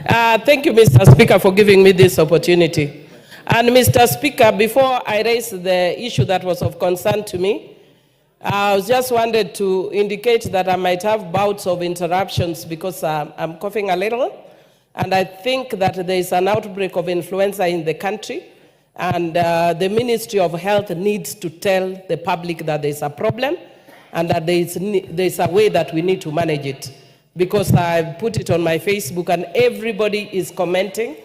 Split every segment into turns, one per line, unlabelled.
Thank you, Mr. Speaker, for giving me this opportunity. And Mr. Speaker, before I raise the issue that was of concern to me, I just wanted to indicate that I might have bouts of interruptions because I'm coughing a little. And I think that there is an outbreak of influenza in the country. And the Ministry of Health needs to tell the public that there's a problem and that there's a way that we need to manage it. Because I put it on my Facebook and everybody is commenting.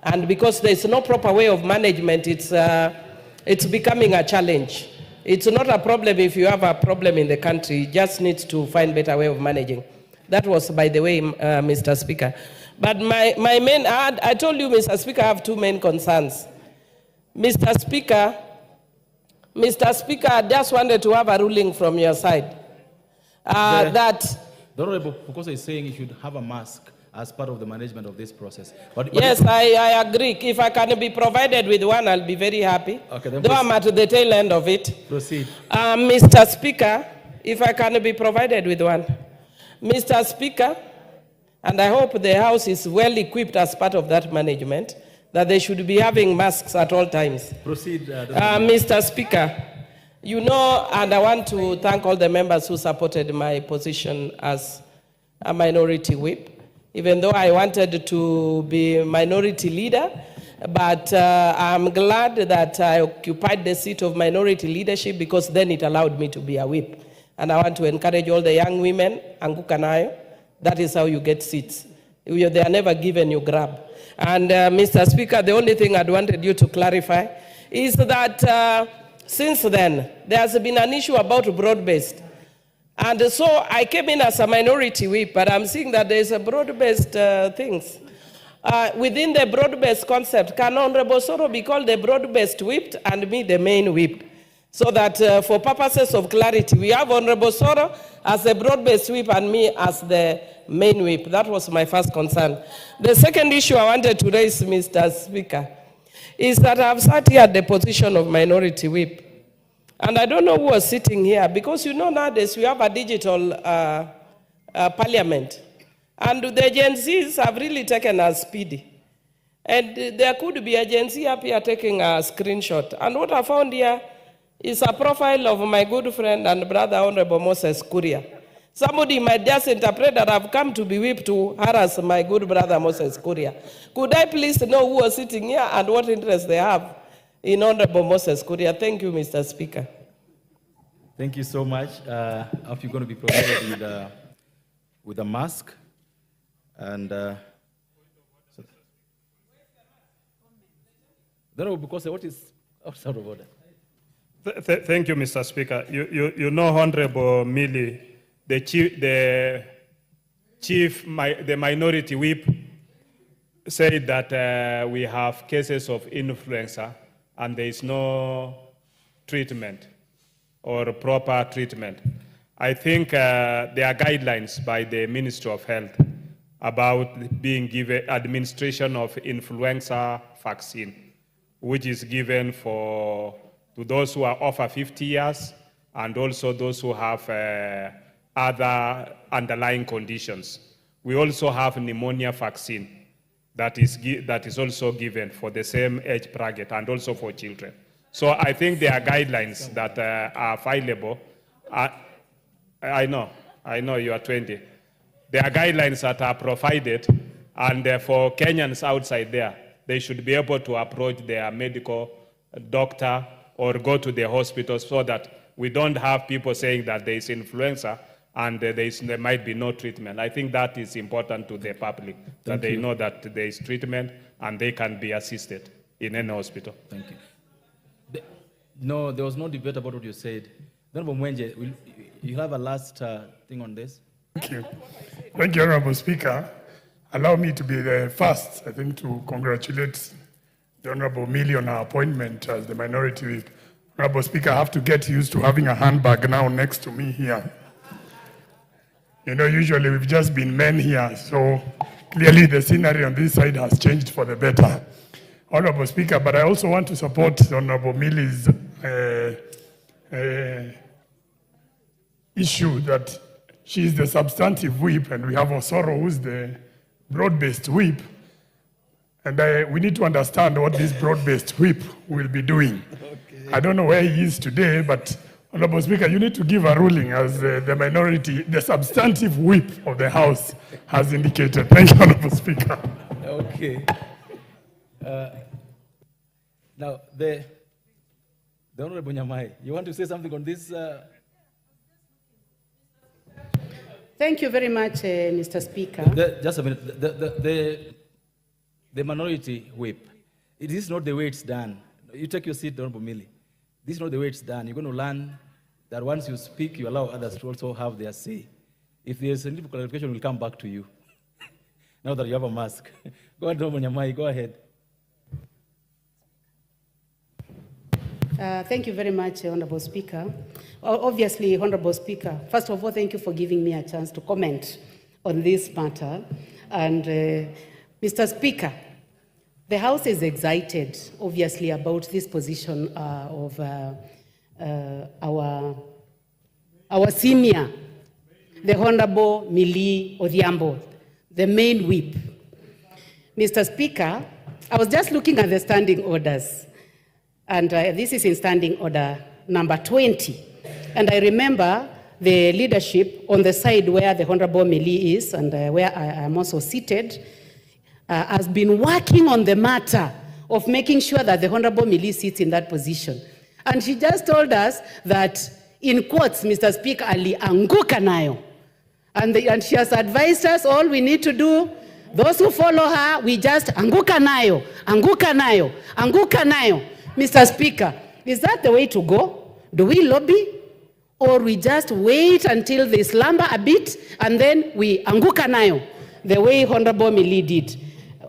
And because there's no proper way of management, it's becoming a challenge. It's not a problem if you have a problem in the country. You just need to find better way of managing. That was, by the way, Mr. Speaker. But my main, I told you, Mr. Speaker, I have two main concerns. Mr. Speaker, I just wanted to have a ruling from your side. The
Honorable, because he's saying you should have a mask as part of the management of this process. But
yes, I agree. If I can be provided with one, I'll be very happy.
Okay, then
though I'm at the tail end of it.
Proceed.
Mr. Speaker, if I can be provided with one. Mr. Speaker, and I hope the House is well equipped as part of that management, that they should be having masks at all times.
Proceed.
Mr. Speaker, you know, and I want to thank all the members who supported my position as a minority whip, even though I wanted to be minority leader, but I'm glad that I occupied the seat of minority leadership because then it allowed me to be a whip. And I want to encourage all the young women, Angukanayo, that is how you get seats. They are never given, you grab. And Mr. Speaker, the only thing I'd wanted you to clarify is that since then, there has been an issue about broad-based. And so I came in as a minority whip, but I'm seeing that there's a broad-based things. Within the broad-based concept, can Honorable OSORO be called the broad-based whip and me the main whip? So that for purposes of clarity, we have Honorable OSORO as the broad-based whip and me as the main whip. That was my first concern. The second issue I wanted to raise, Mr. Speaker, is that I've sat here at the position of minority whip. And I don't know who was sitting here, because you know nowadays we have a digital parliament. And the Gen Zs have really taken us speedy. And there could be a Gen Z up here taking a screenshot. And what I found here is a profile of my good friend and brother, Honorable Moses Kuria. Somebody might just interpret that I've come to be whipped to harass my good brother, Moses Kuria. Could I please know who was sitting here and what interest they have in Honorable Moses Kuria? Thank you, Mr. Speaker.
Thank you so much. I hope you're going to be provided with a mask. And because what is outside of order?
Thank you, Mr. Speaker. You know, Honorable MILLIE, the minority whip said that we have cases of influenza and there is no treatment or proper treatment. I think there are guidelines by the Ministry of Health about being given administration of influenza vaccine, which is given to those who are over 50 years and also those who have other underlying conditions. We also have pneumonia vaccine that is also given for the same age bracket and also for children. So I think there are guidelines that are available. I know you are 20. There are guidelines that are provided, and for Kenyans outside there, they should be able to approach their medical doctor or go to the hospital so that we don't have people saying that there is influenza and there might be no treatment. I think that is important to the public, that they know that there is treatment and they can be assisted in any hospital.
Thank you. No, there was no debate about what you said. Honorable Mwenje, you have a last thing on this?
Thank you. Thank you, Honorable Speaker. Allow me to be the first, I think, to congratulate the Honorable MILLIE on her appointment as the minority whip. Honorable Speaker, I have to get used to having a handbag now next to me here. You know, usually we've just been men here, so clearly the scenery on this side has changed for the better. Honorable Speaker, but I also want to support Honorable MILLIE's issue that she's the substantive whip and we have OSORO who's the broad-based whip, and we need to understand what this broad-based whip will be doing. Okay. I don't know where he is today, but Honorable Speaker, you need to give a ruling as the minority, the substantive whip of the House has indicated. Thank you, Honorable Speaker.
Okay. Now, the Honorable Nyamai, you want to say something on this?
Thank you very much, Mr. Speaker.
Just a minute. The minority whip, it is not the way it's done. You take your seat, Honorable Millie. This is not the way it's done. You're going to learn that once you speak, you allow others to also have their say. If there's a little clarification, we'll come back to you. Now that you have a mask. Go ahead, Honorable Nyamai, go ahead.
Thank you very much, Honorable Speaker. Obviously, Honorable Speaker, first of all, thank you for giving me a chance to comment on this matter. And Mr. Speaker, the House is excited, obviously, about this position of our senior, the Honorable MILLIE ODHIAMBO, the main whip. Mr. Speaker, I was just looking at the standing orders. And this is in standing order number 20. And I remember the leadership on the side where the Honorable MILLIE is and where I am also seated has been working on the matter of making sure that the Honorable MILLIE sits in that position. And she just told us that, in quotes, Mr. Speaker, alianguka nayo. And she has advised us all we need to do, those who follow her, we just anguka nayo, anguka nayo, anguka nayo. Mr. Speaker, is that the way to go? Do we lobby? Or we just wait until they slumber a bit and then we anguka nayo, the way Honorable MILLIE did?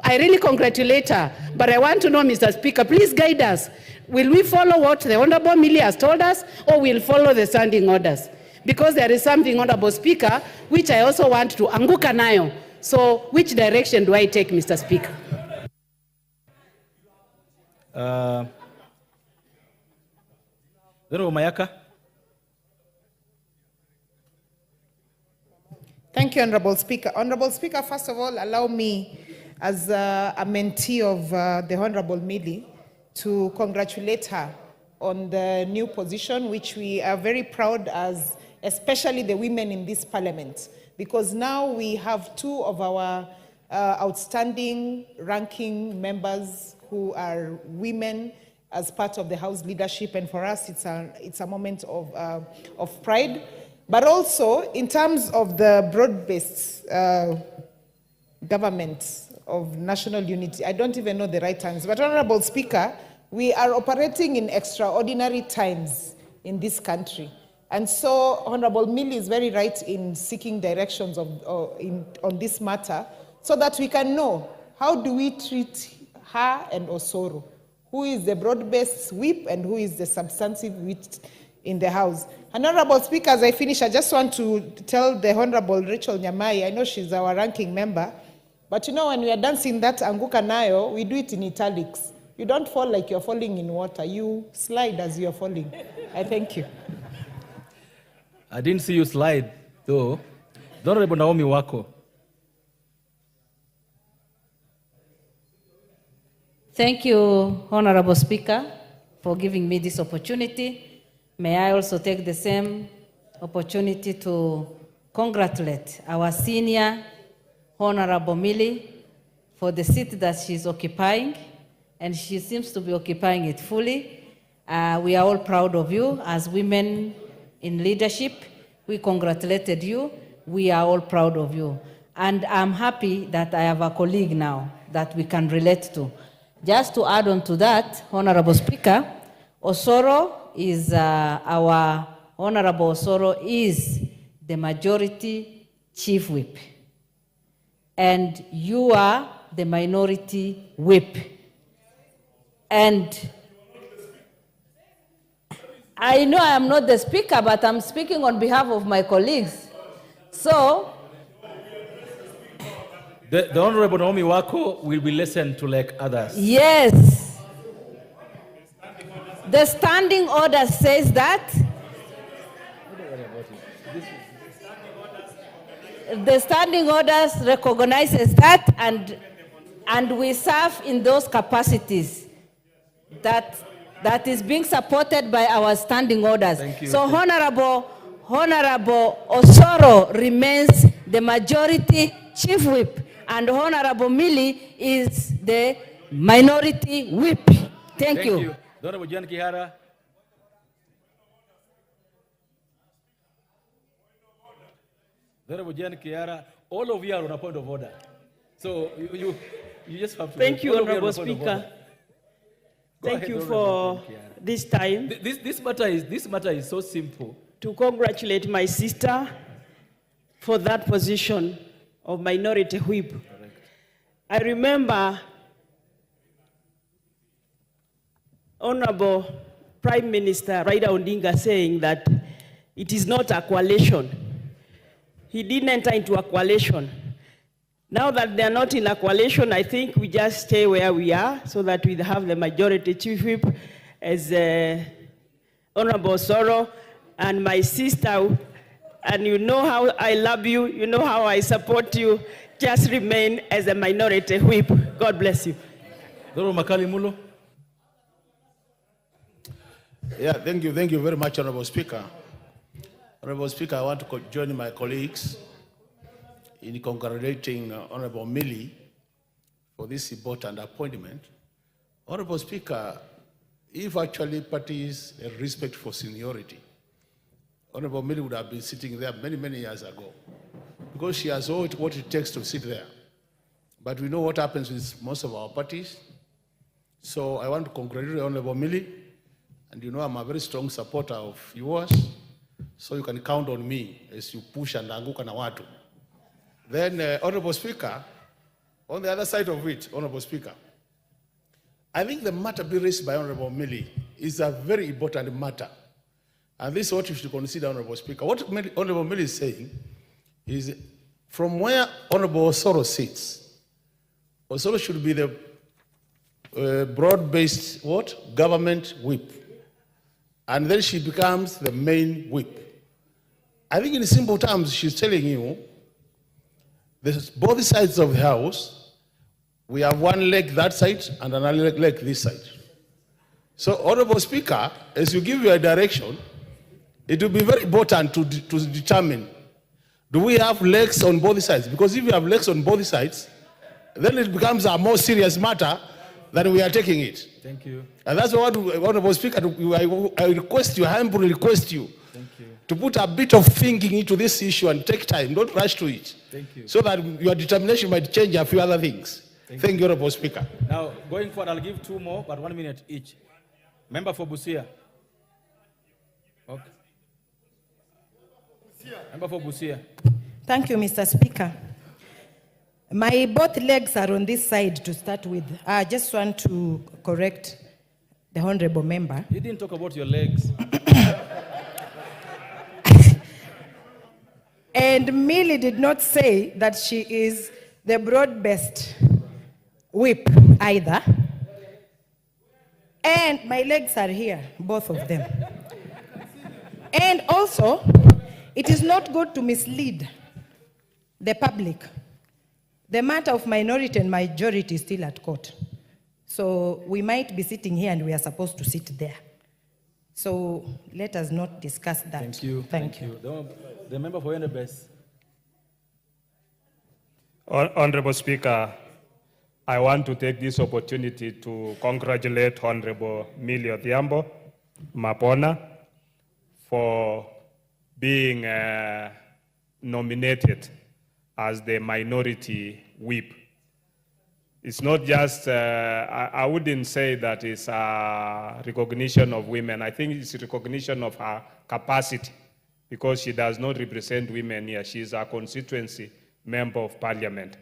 I really congratulate her, but I want to know, Mr. Speaker, please guide us. Will we follow what the Honorable MILLIE has told us, or will follow the standing orders? Because there is something, Honorable Speaker, which I also want to anguka nayo. So which direction do I take, Mr. Speaker?
Mayaka.
Thank you, Honorable Speaker. Honorable Speaker, first of all, allow me, as a mentee of the Honorable MILLIE, to congratulate her on the new position, which we are very proud as, especially the women in this parliament, because now we have two of our outstanding ranking members who are women as part of the House leadership, and for us it's a moment of pride. But also, in terms of the broad-based government of national unity, I don't even know the right terms, but Honorable Speaker, we are operating in extraordinary times in this country. And so Honorable MILLIE is very right in seeking directions on this matter so that we can know how do we treat her and OSORO. Who is the broad-based whip and who is the substantive whip in the House. Honorable Speaker, as I finish, I just want to tell the Honorable Rachel Nyamai, I know she's our ranking member, but you know when we are dancing that anguka nayo, we do it in italics. You don't fall like you're falling in water. You slide as you're falling. I thank you.
I didn't see you slide, though. Honorable Naomi Wako.
Thank you, Honorable Speaker, for giving me this opportunity. May I also take the same opportunity to congratulate our senior Honorable MILLIE for the seat that she's occupying, and she seems to be occupying it fully. We are all proud of you as women in leadership. We congratulated you. We are all proud of you. And I'm happy that I have a colleague now that we can relate to. Just to add on to that, Honorable Speaker, OSORO is our Honorable OSORO is the majority chief whip. And you are the minority whip. And I know I am not the speaker, but I'm speaking on behalf of my colleagues. So,
the Honorable Naomi Wako will be listened to like others.
yes. The standing order says that. the standing orders recognizes that, and we serve in those capacities. That is being supported by our standing orders.
Thank you.
So Honorable Osoro remains the majority chief whip, and Honorable Millie is the minority whip. Thank you.
The Honorable Jan Kihara. The Honorable Jan Kihara, all of you are on a point of order. So you just have to...
Thank you,
all of are on
Honorable
a point of
Speaker.
order. Go
Thank
ahead,
you
Honorable
for
Jan Kihara.
this time
This matter is so simple.
to congratulate my sister for that position of minority whip. I remember Honorable Prime Minister Raila Odinga saying that it is not a coalition. He didn't enter into a coalition. Now that they're not in a coalition, I think we just stay where we are so that we have the majority chief whip as Honorable Osoro and my sister. And you know how I love you, you know how I support you. Just remain as a minority whip. God bless you.
Honorable Makali Mulo.
Yeah, thank you very much, Honorable Speaker. Honorable Speaker, I want to join my colleagues in congratulating Honorable Millie for this important appointment. Honorable Speaker, if actually parties have respect for seniority, Honorable Millie would have been sitting there many, many years ago, because she has all what it takes to sit there. But we know what happens with most of our parties. So I want to congratulate Honorable Millie, and you know I'm a very strong supporter of yours, so you can count on me as you push and anguka na watu. Then, Honorable Speaker, on the other side of it, Honorable Speaker, I think the matter being raised by Honorable Millie is a very important matter. And this is what you should consider, Honorable Speaker. What Honorable Millie is saying is, from where Honorable Osoro sits, Osoro should be the broad-based government whip. And then she becomes the main whip. I think in simple terms, she's telling you, both sides of the house, we have one leg that side and another leg this side. So, Honorable Speaker, as you give your direction, it will be very important to determine, do we have legs on both sides? Because if you have legs on both sides, then it becomes a more serious matter than we are taking it.
Thank you.
And that's what, Honorable Speaker, I request you, I humbly request you, to put a bit of thinking into this issue and take time, don't rush to it.
Thank you.
So that your determination might change a few other things. Thank you, Honorable Speaker.
Now, going forward, I'll give two more, but 1 minute each. Member for Busia. Okay. Member for Busia.
Thank you, Mr. Speaker. My both legs are on this side to start with. I just want to correct the honorable member.
He didn't talk about your legs.
And Millie did not say that she is the broad-based whip either. And my legs are here, both of them. And also, it is not good to mislead the public. The matter of minority and majority is still at court. So we might be sitting here and we are supposed to sit there. So let us not discuss that.
Thank you.
Thank you.
The member for NBS.
Honorable Speaker, I want to take this opportunity to congratulate Honorable MILLIE ODHIAMBO Mapona for being nominated as the minority whip. It's not just, I wouldn't say that it's a recognition of women. I think it's a recognition of her capacity, because she does not represent women here. She's a constituency member of parliament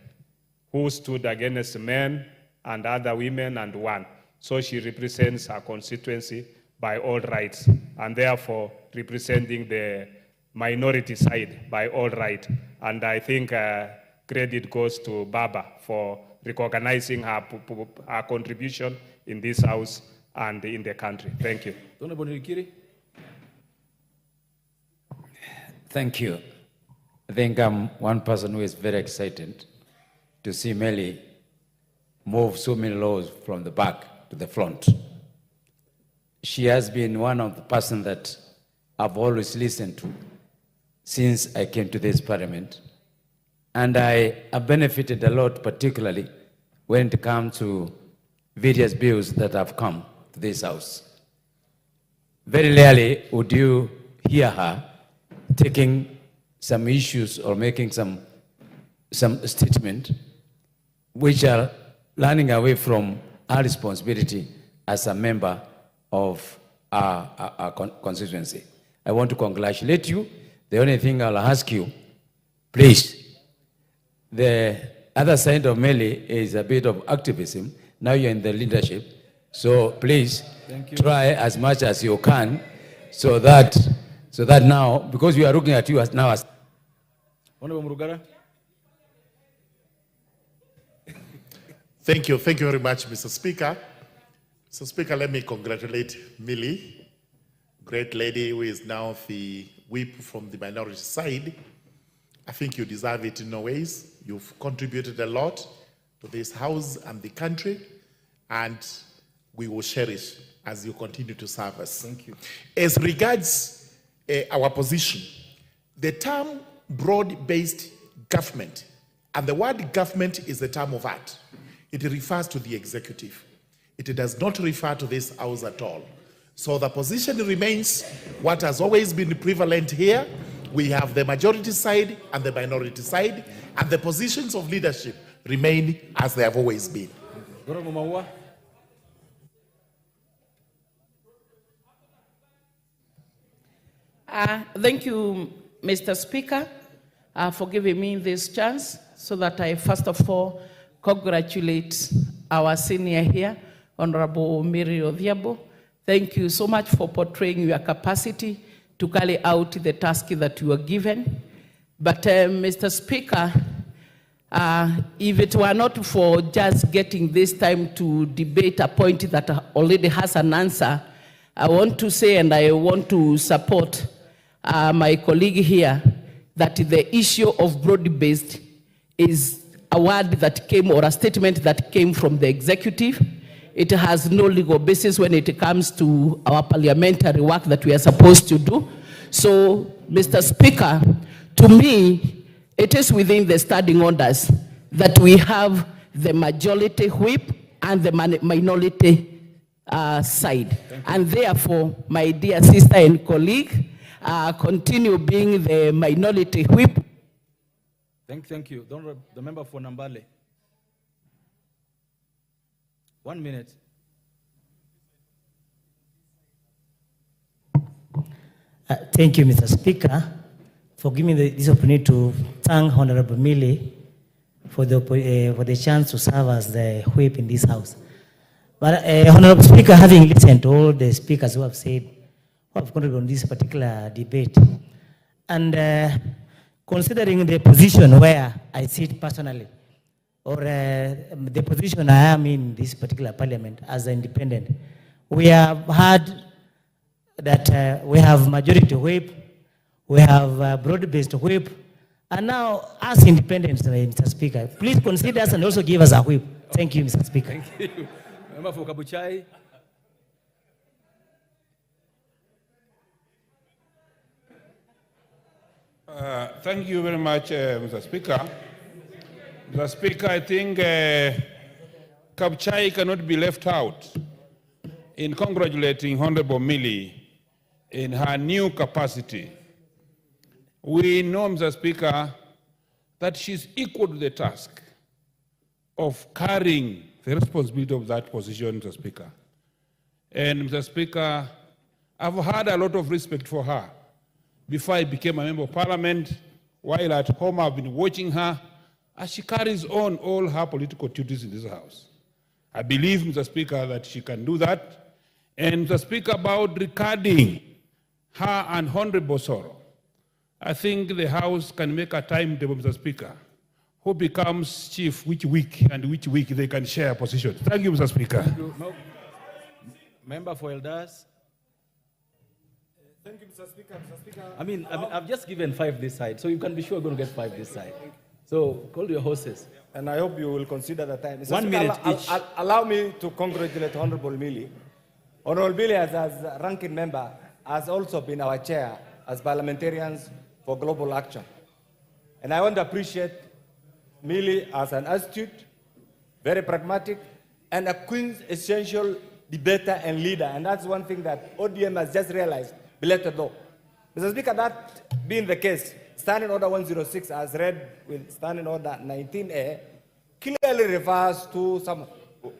who stood against men and other women and won. So she represents her constituency by all rights, and therefore representing the minority side by all right. And I think credit goes to Baba for recognizing her contribution in this house and in the country. Thank you.
Honorable Nikiri.
Thank you. I think I'm one person who is very excited to see MILLIE move so many laws from the back to the front. She has been one of the persons that I've always listened to since I came to this parliament. And I have benefited a lot, particularly when it comes to various bills that have come to this house. Very rarely would you hear her taking some issues or making some statement which are running away from our responsibility as a member of our constituency. I want to congratulate you. The only thing I'll ask you, please, the other side of MILLIE is a bit of activism. Now you're in the leadership. So please try as much as you can so that now, because we are looking at you as now as...
Honorable Murugara.
Thank you very much, Mr. Speaker. Mr. Speaker, let me congratulate MILLIE, great lady who is now the whip from the minority side. I think you deserve it in no ways. You've contributed a lot to this house and the country, and we will cherish as you continue to serve us.
Thank you.
As regards our position, the term broad-based government, and the word government is a term of art. It refers to the executive. It does not refer to this house at all. So the position remains what has always been prevalent here. We have the majority side and the minority side, and the positions of leadership remain as they have always been.
Thank you, Mr. Speaker, for giving me this chance so that I first of all congratulate our senior here, Honorable MILLIE ODHIAMBO. Thank you so much for portraying your capacity to carry out the task that you are given. But Mr. Speaker, if it were not for just getting this time to debate a point that already has an answer, I want to say, and I want to support my colleague here, that the issue of broad-based is a word that came, or a statement that came from the executive. It has no legal basis when it comes to our parliamentary work that we are supposed to do. So, Mr. Speaker, to me, it is within the standing orders that we have the majority whip and the minority side. And therefore, my dear sister and colleague, continue being the minority whip.
Thank you. The member for Nambale. 1 minute.
Thank you, Mr. Speaker, for giving me this opportunity to thank Honorable MILLIE for the chance to serve as the whip in this house. But Honorable Speaker, having listened to all the speakers who have said, who have contributed on this particular debate, and considering the position where I sit personally, or the position I am in this particular parliament as an independent, we have had that we have majority whip, we have broad-based whip, and now as independents, Mr. Speaker, please consider us and also give us a whip. Thank you, Mr. Speaker.
Thank you. Member for Kabuchai.
Thank you very much, Mr. Speaker. Mr. Speaker, I think Kabuchai cannot be left out in congratulating Honorable MILLIE in her new capacity. We know, Mr. Speaker, that she's equal to the task of carrying the responsibility of that position, Mr. Speaker. And, Mr. Speaker, I've had a lot of respect for her. Before I became a member of parliament, while at home I've been watching her as she carries on all her political duties in this house. I believe, Mr. Speaker, that she can do that. And, Mr. Speaker, about regarding her and Honorable OSORO, I think the House can make a timetable, Mr. Speaker, who becomes chief which week and which week they can share positions. Thank you, Mr. Speaker.
Thank you. Member for Elders. Thank you, Mr. Speaker. Mr. Speaker. I've just given 5 this side, so you can be sure you're going to get 5 this side. So call your horses.
And I hope you will consider the time. Mr.
1
Speaker,
minute each.
Allow me to congratulate Honorable MILLIE. Honorable MILLIE, as ranking member, has also been our chair as parliamentarians for global action. And I want to appreciate MILLIE as an astute, very pragmatic, and a quintessential debater and leader. And that's one thing that ODM has just realized, belated though. Mr. Speaker, that being the case, Standing Order 106, as read with Standing Order 19A, clearly refers to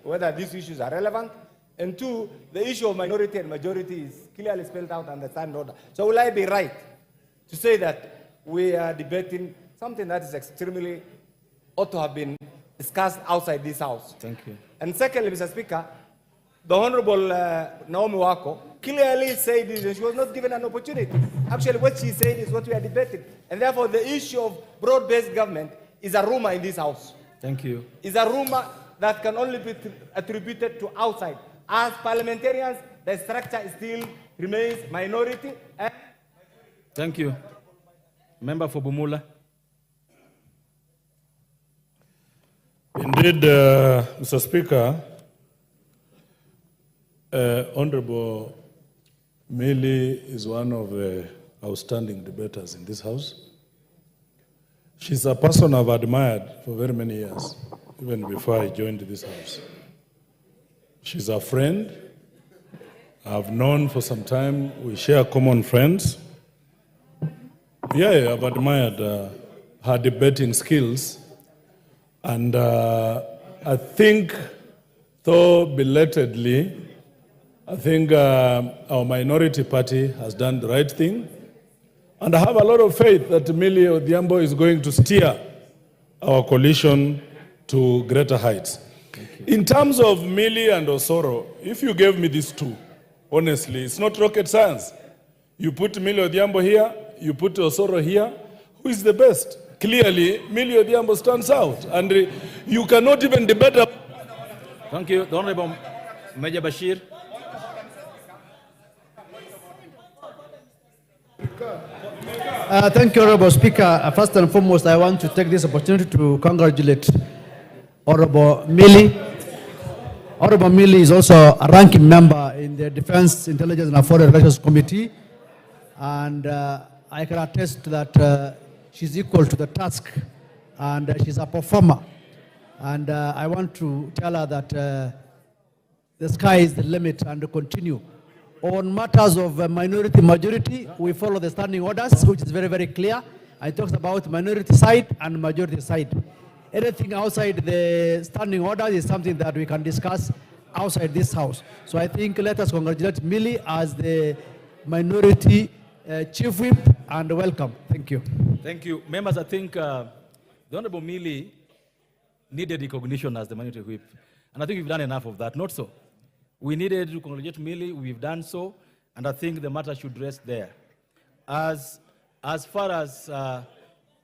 whether these issues are relevant, and 2, the issue of minority and majority is clearly spelled out under Standing Order. So will I be right to say that we are debating something that is extremely ought to have been discussed outside this House?
Thank you.
And secondly, Mr. Speaker, the Honorable Naomi Wako clearly said this, she was not given an opportunity. Actually, what she said is what we are debating. And therefore, the issue of broad-based government is a rumor in this House.
Thank you.
It's a rumor that can only be attributed to outside. As parliamentarians, the structure still remains minority.
Thank you. Member for Bumula.
Indeed, Mr. Speaker, Honorable MILLIE is one of the outstanding debaters in this House. She's a person I've admired for very many years, even before I joined this House. She's a friend I've known for some time. We share common friends. Yeah, I've admired her debating skills. And I think, though belatedly, I think our minority party has done the right thing. And I have a lot of faith that MILLIE ODHIAMBO is going to steer our coalition to greater heights. In terms of MILLIE and OSORO, if you gave me these two, honestly, it's not rocket science. You put MILLIE ODHIAMBO here, you put OSORO here, who is the best? Clearly, MILLIE ODHIAMBO stands out, and you cannot even debate.
Thank you. The Honorable Major Bashir.
Thank you, Honorable Speaker. First and foremost, I want to take this opportunity to congratulate Honorable MILLIE. Honorable MILLIE is also a ranking member in the Defense, Intelligence and Foreign Relations Committee, and I can attest that she's equal to the task, and she's a performer. And I want to tell her that the sky is the limit and to continue. On matters of minority majority, we follow the standing orders, which is very, very clear. It talks about minority side and majority side. Anything outside the standing order is something that we can discuss outside this House. So I think let us congratulate MILLIE as the minority chief whip, and welcome. Thank you.
Thank you. Members, I think the Honorable MILLIE needed recognition as the minority whip. And I think we've done enough of that. Not so. We needed to congratulate MILLIE. We've done so. And I think the matter should rest there. As far as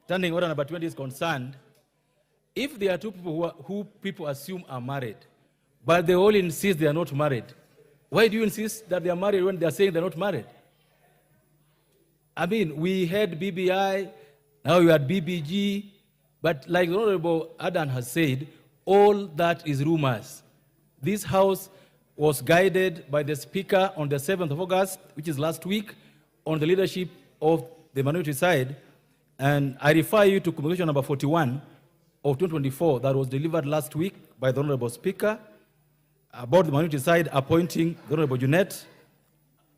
standing order number 20 is concerned, if there are two people who people assume are married, but they all insist they are not married, why do you insist that they are married when they are saying they're not married? I mean, we had BBI, now we had BBG, but like the Honorable Adan has said, all that is rumors. This House was guided by the Speaker on the 7th of August, which is last week, on the leadership of the minority side. And I refer you to Communication number 41 of 2024 that was delivered last week by the Honorable Speaker about the minority side appointing the Honorable Junet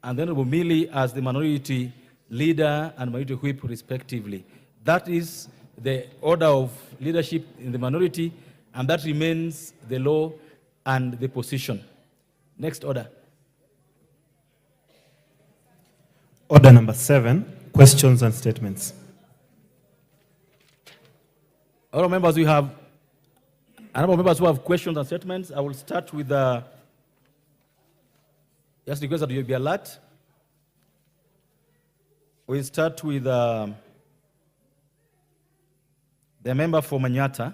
and the Honorable MILLIE as the minority leader and minority whip respectively. That is the order of leadership in the minority, and that remains the law and the position. Next order.
Order number 7, questions and statements.
All members, we have a number of members who have questions and statements. I will start with just request that you be alert. We start with the member for Manyata.